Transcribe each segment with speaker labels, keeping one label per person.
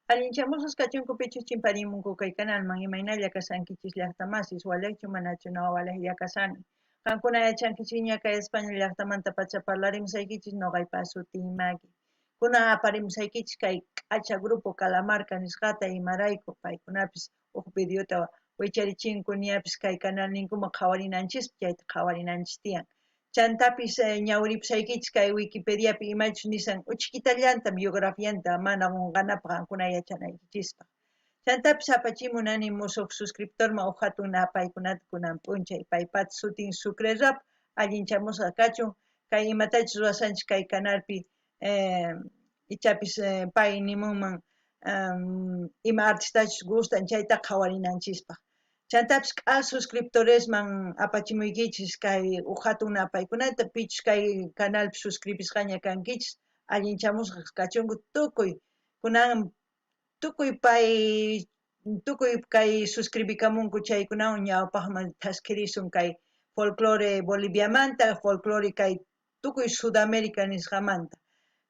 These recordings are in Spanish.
Speaker 1: Allinchamusas kachunkupichus chimparimunku kay kanalman imaynalla kasankichis llaqtamasis walachu manachu nawalaj kasani. Qankuna yachankichis ña kay España llaqtamanta pacha parlarimusaykichis noqaypa suti Maggie. Kuna aparimusaykichis kay k'acha grupo Calamarca nisqata imarayku paykunapis huk videota wicharichinku niapis kay canal ninkuma qhawarinanchis chayta qhawarinanchis tiyan. Chantapis ñawripusaykichis kay Wikipediapi imachus nisan uchkitallanta biografianta mana qunqanapaq qankuna yachanaykichispa. Chantapis apachimunani musuq suscriptorman huk hatun napaykunata kunan p'unchay paypata sutin Sucre Rap allinchamusqa kachun kay imatachus ruwasanchis kay canalpi ichapis pay nimunman ima artistachus gustan chayta qhawarinanchispaq. Chantapis k'as suscriptoresman apachimuykichis kay huk hatun napaykunata pichus kay canalpi suscribisqaña kankichis allinchamusqa kachunku tukuy kunan tukuy pay tukuy kay suscribikamunku chaykunawan ñawpaqman thasquirisun kay folclore Boliviamanta, folclore kay tukuy Sudamérica nisqamanta.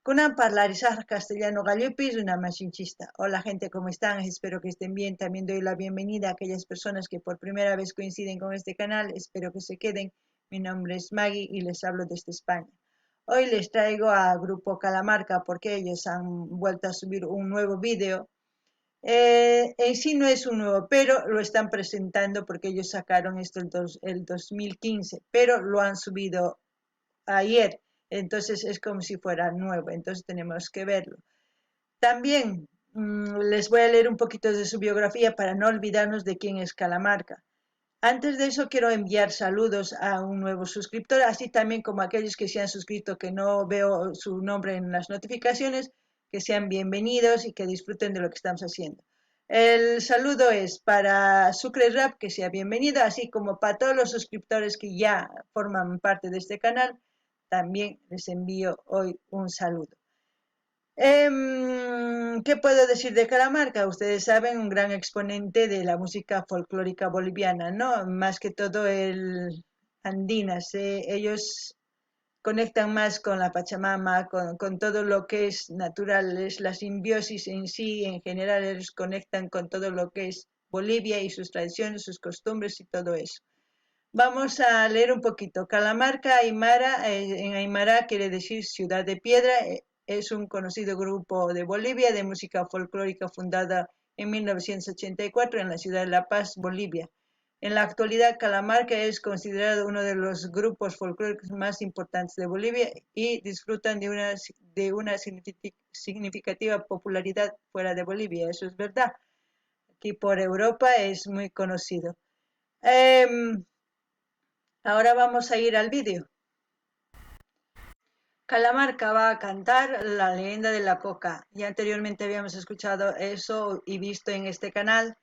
Speaker 1: Kunan parlarisaq castellano gallupi runamashinchista. Hola gente, ¿cómo están? Espero que estén bien. También doy la bienvenida a aquellas personas que por primera vez coinciden con este canal. Espero que se queden. Mi nombre es Maggie y les hablo desde España. Hoy les traigo a Grupo Calamarca porque ellos han vuelto a subir un nuevo video. En sí no es un nuevo, pero lo están presentando porque ellos sacaron esto el 2015, pero lo han subido ayer. Entonces es como si fuera nuevo, entonces tenemos que verlo. También les voy a leer un poquito de su biografía para no olvidarnos de quién es Calamarca. Antes de eso quiero enviar saludos a un nuevo suscriptor, así también como aquellos que se han suscrito que no veo su nombre en las notificaciones, que sean bienvenidos y que disfruten de lo que estamos haciendo. El saludo es para Sucre Rap, que sea bienvenido, así como para todos los suscriptores que ya forman parte de este canal. También les envío hoy un saludo. ¿Qué puedo decir de Calamarca? Ustedes saben, un gran exponente de la música folclórica boliviana, ¿no? Más que todo el andinas. Ellos conectan más con la Pachamama, con todo lo que es natural, es la simbiosis en sí, en general ellos conectan con todo lo que es Bolivia y sus tradiciones, sus costumbres y todo eso. Vamos a leer un poquito. Calamarca Aymara, en Aymara quiere decir ciudad de piedra, es un conocido grupo de Bolivia de música folclórica fundada en 1984 en la ciudad de La Paz, Bolivia. En la actualidad, Calamarca es considerado uno de los grupos folclóricos más importantes de Bolivia y disfrutan de una significativa popularidad fuera de Bolivia, eso es verdad. Aquí por Europa es muy conocido. Ahora vamos a ir al vídeo. Calamarca va a cantar La leyenda de la coca. Ya anteriormente habíamos escuchado eso y visto en este canal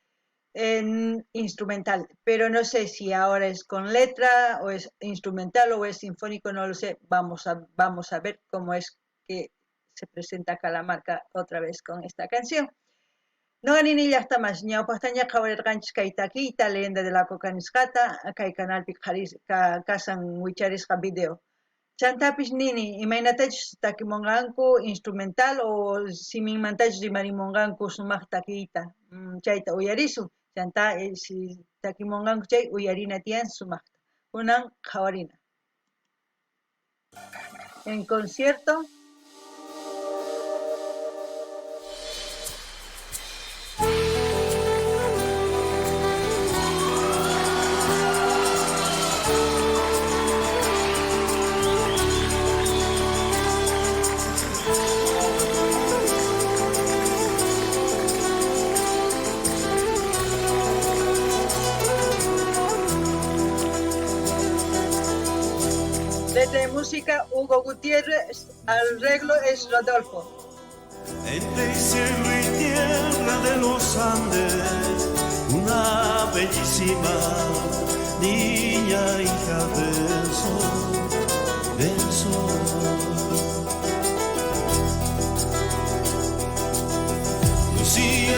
Speaker 1: en instrumental, pero no sé si ahora es con letra o es instrumental o es sinfónico, no lo sé. Vamos a ver cómo es que se presenta Calamarca otra vez con esta canción. No ganini llaqtamas ñawpaqtaña qhawarirqanchis kay taquita leyenda de la coca nisqata kay canalpi kasan wicharisqa video. Chantapis nini imaynatachus takimunqanku instrumental o siminmantachus rimarimunqanku sumaq taquita chayta uyarisun. Chanta si takimunqanku chay uyarina tiyan sumaqta. Kunan qhawarina. En concierto. De música Hugo Gutiérrez, arreglo es Rodolfo.
Speaker 2: Entre cielo y tierra de los Andes, una bellísima niña hija del sol, del sol. Lucía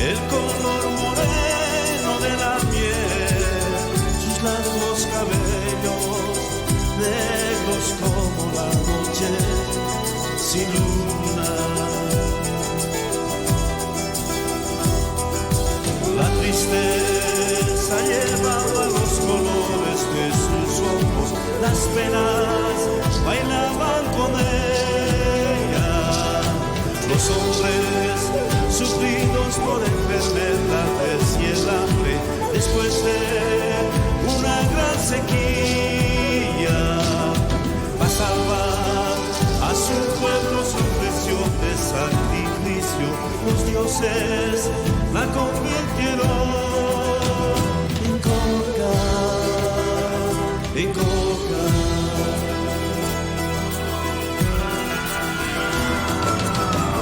Speaker 2: el color moreno de la miel, sus largos cabellos negros como la noche sin luna. sequía. Para salvar a su pueblo su presión de sacrificio, los dioses la convirtieron en coca, en coca.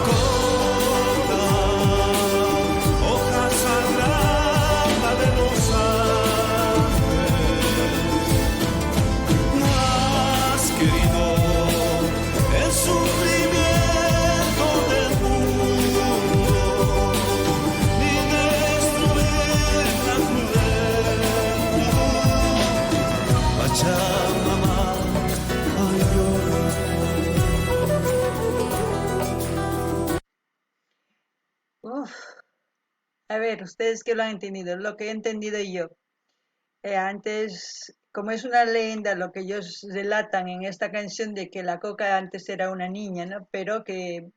Speaker 2: Coca, hoja sagrada de los no has querido el sufrimiento del mundo, ni destruir la juventud. Pachamama, ay llora.
Speaker 1: Uf. A ver, ustedes que lo han entendido, lo que he entendido yo. Antes, como es una leyenda, lo que ellos relatan en esta canción de que la Coca antes era una niña, ¿no? Pero que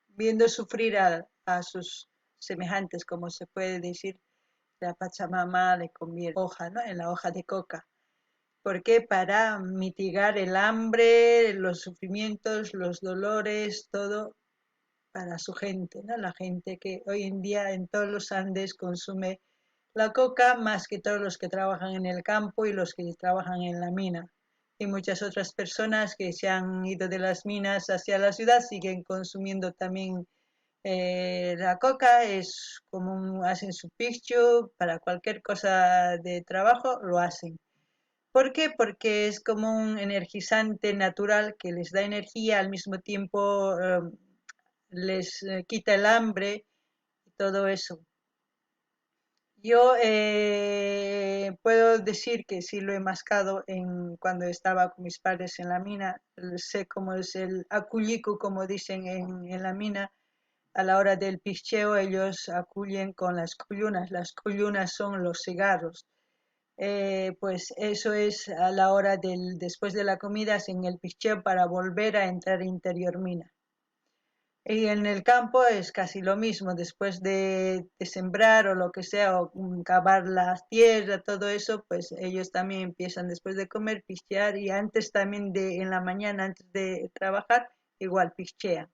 Speaker 1: viendo sufrir a sus semejantes, como se puede decir, la Pachamama le convierte hoja, ¿no? En la hoja de coca. ¿Por qué? Para mitigar el hambre, los sufrimientos, los dolores, todo para su gente, ¿no? La gente que hoy en día en todos los Andes consume la coca más que todos los que trabajan en el campo y los que trabajan en la mina. Y muchas otras personas que se han ido de las minas hacia la ciudad siguen consumiendo también la coca, es como hacen su picho, para cualquier cosa de trabajo lo hacen. ¿Por qué? Porque es como un energizante natural que les da energía, al mismo tiempo les quita el hambre y todo eso. Yo puedo decir que sí lo he mascado cuando estaba con mis padres en la mina. Sé cómo es el acullico, como dicen en la mina. A la hora del picheo ellos acullen con las cuyunas. Las cuyunas son los cigarros. Pues eso es a la hora después de la comida, hacen el picheo para volver a entrar interior mina. Y en el campo es casi lo mismo, después de sembrar o lo que sea, o cavar la tierra, todo eso, pues ellos también empiezan después de comer, pichear, y antes también en la mañana, antes de trabajar, igual pichean.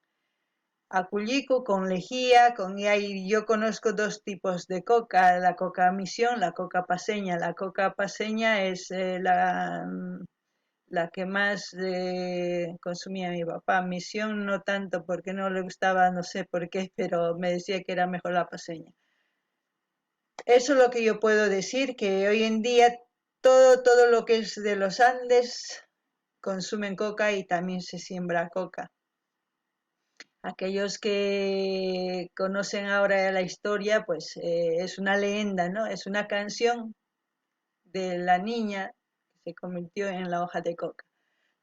Speaker 1: Acullico con lejía, y ahí yo conozco dos tipos de coca, la coca misión, la coca paseña. La coca paseña es la que más consumía mi papá. Misión no tanto porque no le gustaba, no sé por qué, pero me decía que era mejor la paseña. Eso es lo que yo puedo decir, que hoy en día todo lo que es de los Andes consumen coca y también se siembra coca. Aquellos que conocen ahora la historia, pues es una leyenda, ¿no? Es una canción de la niña que se convirtió en la hoja de coca.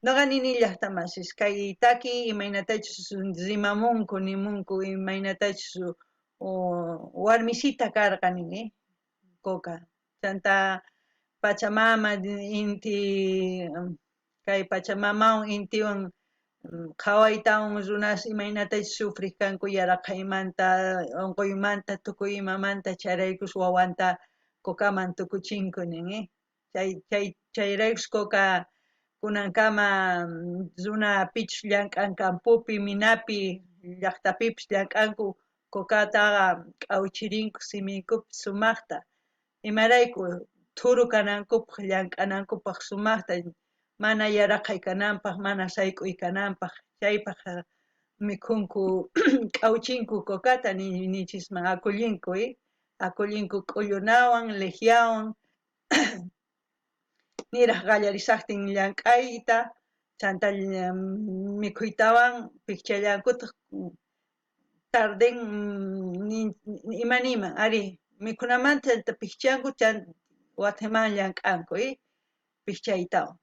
Speaker 1: No ganini llaqtamasis kay taki imaynatachus rimamunku nimunku imaynatachus warmisita karqani coca. Santa Pachamama inti kay Pachamamawan intiwan qhawaytawan runas imaynatachus sufrikanku yaraqaymanta unquymanta tukuy imamanta charaykus wawanta cocaman tukuchinku nin chayraykus coca kunankama runa pichus llank'ankanpupi minapi llaqtapipas llank'anku cocaataqa k'awchirinku simiykupi sumaqta imarayku thuru kanankupaq llank'anankupaq sumaqta mana yaraqay kananpaq mana sayk'uy kananpaq chaypaq mikhunku k'awchinku cocata nichisman akullinku akullinku k'uyunawan legiawan niraq qallarisaqtin llank'ayta chanta mikhuytawan pichyallankutaq tarden imanima ari mikhunamanta chanta pichyanku wataman llank'anku pichaytawan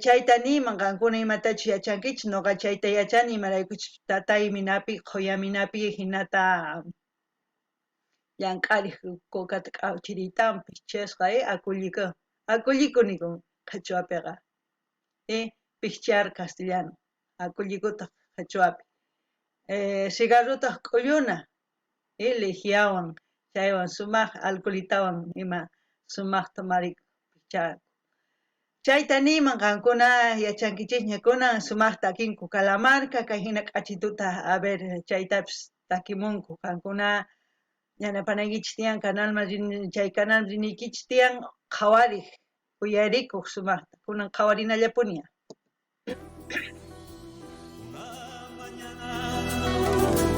Speaker 1: chayta niman qankuna imatachus yachankichis nuqa chayta yachani imaraykuchus tatay minapi quya minapi hinata llank'ariq cocata k'awchiriytawan pichashqa aculliku nikun qhachuapiqa pichar castellano acullikuta qhachuapi cigarrutaq k'uyuna legiawan chaywan sumaq alcoholitawan ima sumaq tomarikuq pichar Chayta niman qankuna yachankichikñakuna sumaqta takinku Calamarca kay hina k'achituta a ver chaytapas takimunku qankuna yanapanaykichis tiyan chay canal rinaykichis tiyan qhawariq uyarikuq sumaqta kunan qhawarinallapuña.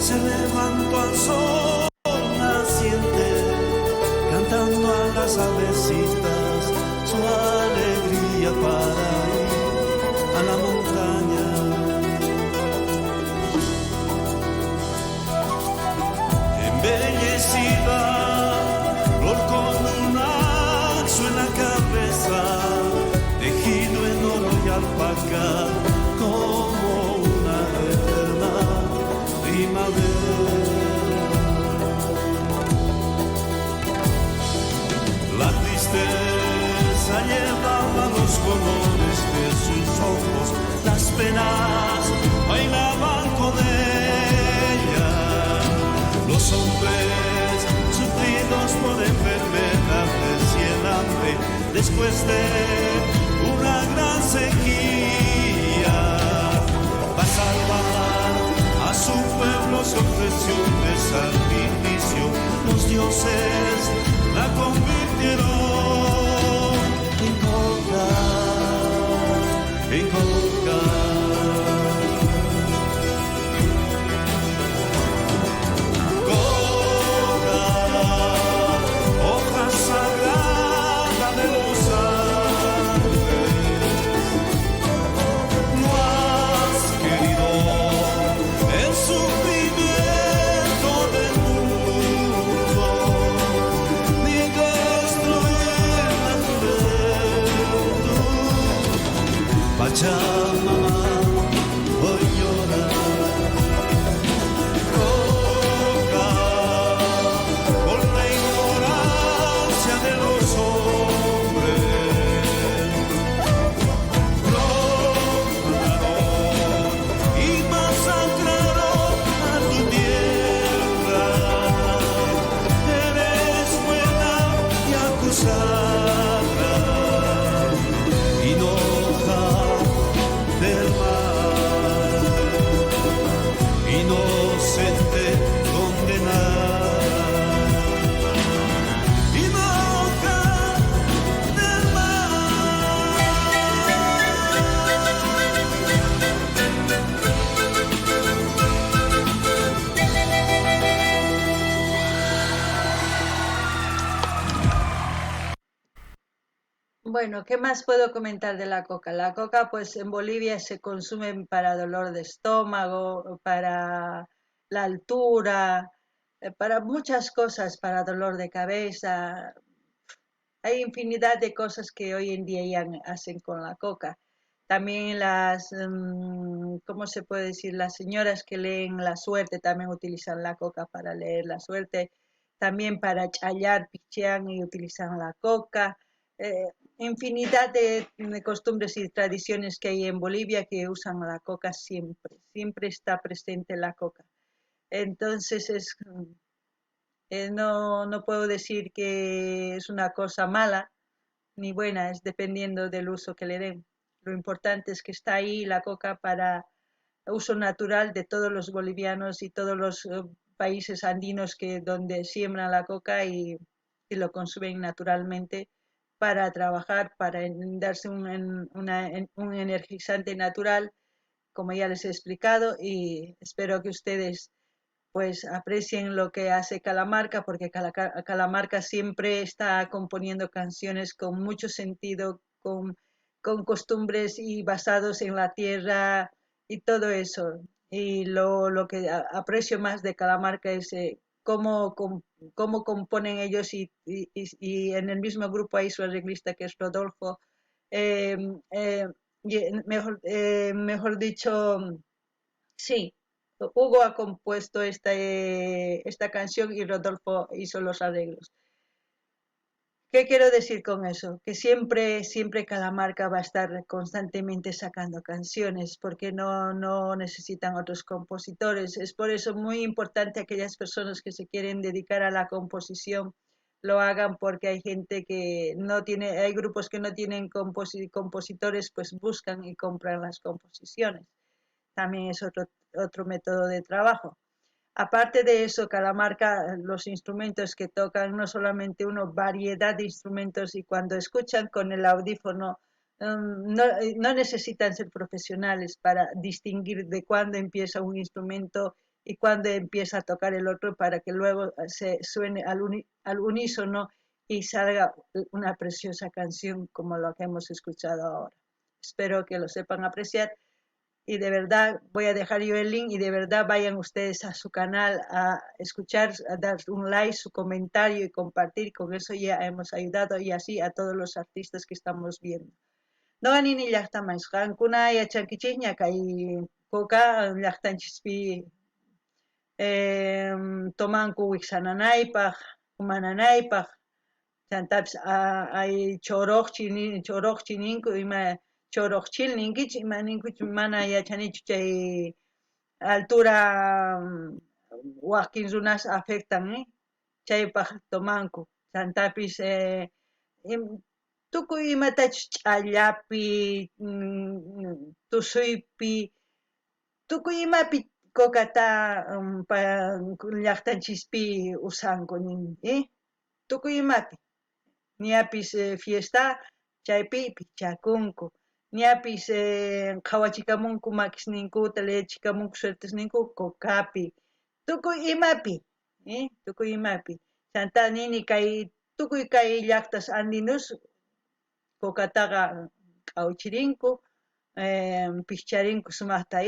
Speaker 2: Se levantó al sol naciente, cantando a las avecitas su alegría para ir a la montaña. Embellecida, flor con un lazo en la cabeza, tejido en oro y alpaca, como una eterna primavera. La tristeza llevaba los colores de sus ojos, las penas bailaban con ella. Los hombres sufridos por enfermedades y el hambre, después de una gran sequía, va a salvar a su pueblo, se ofreció de sacrificio. Los dioses la convirtieron en coca, en coca. Coca, hoja sagrada de los árboles, no has querido el sufrimiento del mundo, ni destruir la juventud. Pachamama, hoy llora. Coca, por la ignorancia de los hombres, profanaron y masacraron a tu tierra. Eres buena y acusada, hinoja del mar, inocente condenada, hinoja del mar.
Speaker 1: Bueno, ¿qué más puedo comentar de la coca? La coca, pues en Bolivia se consume para dolor de estómago, para la altura, para muchas cosas, para dolor de cabeza. Hay infinidad de cosas que hoy en día ya hacen con la coca. También ¿cómo se puede decir? Las señoras que leen la suerte también utilizan la coca para leer la suerte. También para chayar, pichean y utilizan la coca. Eh, Infinidad de costumbres y tradiciones que hay en Bolivia que usan la coca siempre. Siempre está presente la coca. Entonces no puedo decir que es una cosa mala ni buena, es dependiendo del uso que le den. Lo importante es que está ahí la coca para uso natural de todos los bolivianos y todos los países andinos donde siembran la coca y lo consumen naturalmente para trabajar, para darse un energizante natural, como ya les he explicado, y espero que ustedes pues aprecien lo que hace Calamarca, porque Calamarca siempre está componiendo canciones con mucho sentido, con costumbres y basados en la tierra y todo eso. Y lo que aprecio más de Calamarca es cómo componen ellos y en el mismo grupo hay su arreglista que es Rodolfo. Eh, eh, mejor dicho, sí, Hugo ha compuesto esta canción y Rodolfo hizo los arreglos. ¿Qué quiero decir con eso? Que siempre Calamarca va a estar constantemente sacando canciones porque no necesitan otros compositores. Es por eso muy importante aquellas personas que se quieren dedicar a la composición, lo hagan porque hay gente que no tiene, hay grupos que no tienen compositores, pues buscan y compran las composiciones. También es otro método de trabajo. Aparte de eso, cada marca, los instrumentos que tocan, no solamente una variedad de instrumentos, y cuando escuchan con el audífono, no necesitan ser profesionales para distinguir de cuándo empieza un instrumento y cuándo empieza a tocar el otro, para que luego se suene al unísono y salga una preciosa canción como la que hemos escuchado ahora. Espero que lo sepan apreciar. Y de verdad voy a dejar yo el link, y de verdad vayan ustedes a su canal a escuchar, a dar un like, su comentario y compartir. Con eso ya hemos ayudado, y así a todos los artistas que estamos viendo. No ganini llaqtaman qankuna yachankichis ñakay kuka llaqtanchispi tomanku wiksananaypaq, umananaypaq, chantapis ay choroqchi ninku ima choroqchil ninkichik ima ninkuchik mana yachanichu chay altura waqkin runas afectan chaypaq tomanku chantapis tukuy imatachus ch'allapi, tusuypi, tukuy imapi kokata llaqtanchispi usanku nin, tukuy imapi ñapis fiesta chaypi pichakunku, ñapis qhawachikamunku makisninkuta, layachikamunku suertesninku kokapi, tukuy imapi, tukuy imapi. Chanta nini kay tukuy kay llaqtas andinos kokataqa qhawchirinku, pichacharinku sumaqta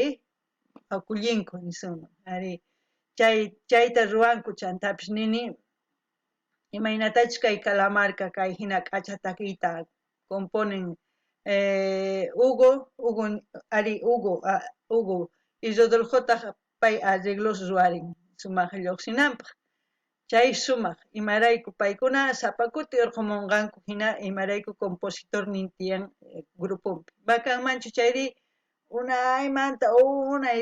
Speaker 1: awkullinku nisunman. Ari chayta ruwanku. Chantapis nini imaynatachus kay Calamarca kay hina k'acha takiyta componen Hugo y Rodolfotaq pay arreglos ruwarin sumaq lluqsinanpaq. Chay sumaq imarayku paykuna sapakuti urqumunqanku hina imarayku compositor nin tiyan grupopi. Makanmanchu chayri unaymanta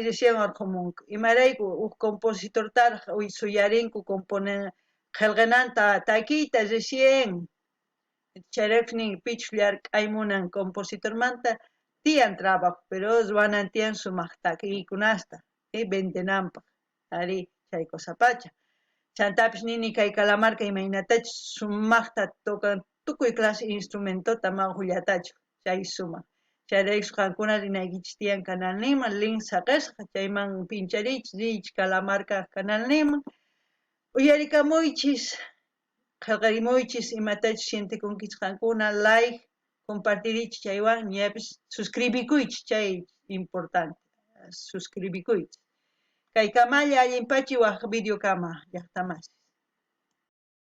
Speaker 1: recién urqumunku. Imarayku huk compositortaraq suyarinku componer qillqananta takiyta recién. Chayraypis nin pichus llark'aymunan compositormanta tiyan trabajo, pero ruwanan tiyan sumaq takiykunasta vendenanpaq. Ari chay kusapacha. Chantapis nini kay Calamarca imaynatachus sumaqta tocan tukuy clase instrumentota maqullatachu chay sumaq. Chayraykus qankuna rinaykichis tiyan canal niman link saqasqa, chayman pinchariychis riychis Calamarca canal niman, uyarikamuychis, qillqarimuychis imatachus sintikunkich qankuna, like compartiriychis chaywan, ñapis suscribikuychis, chay importante, suscribikuychis. Kay kamalla allinpachi waq videokama llaqtamasi.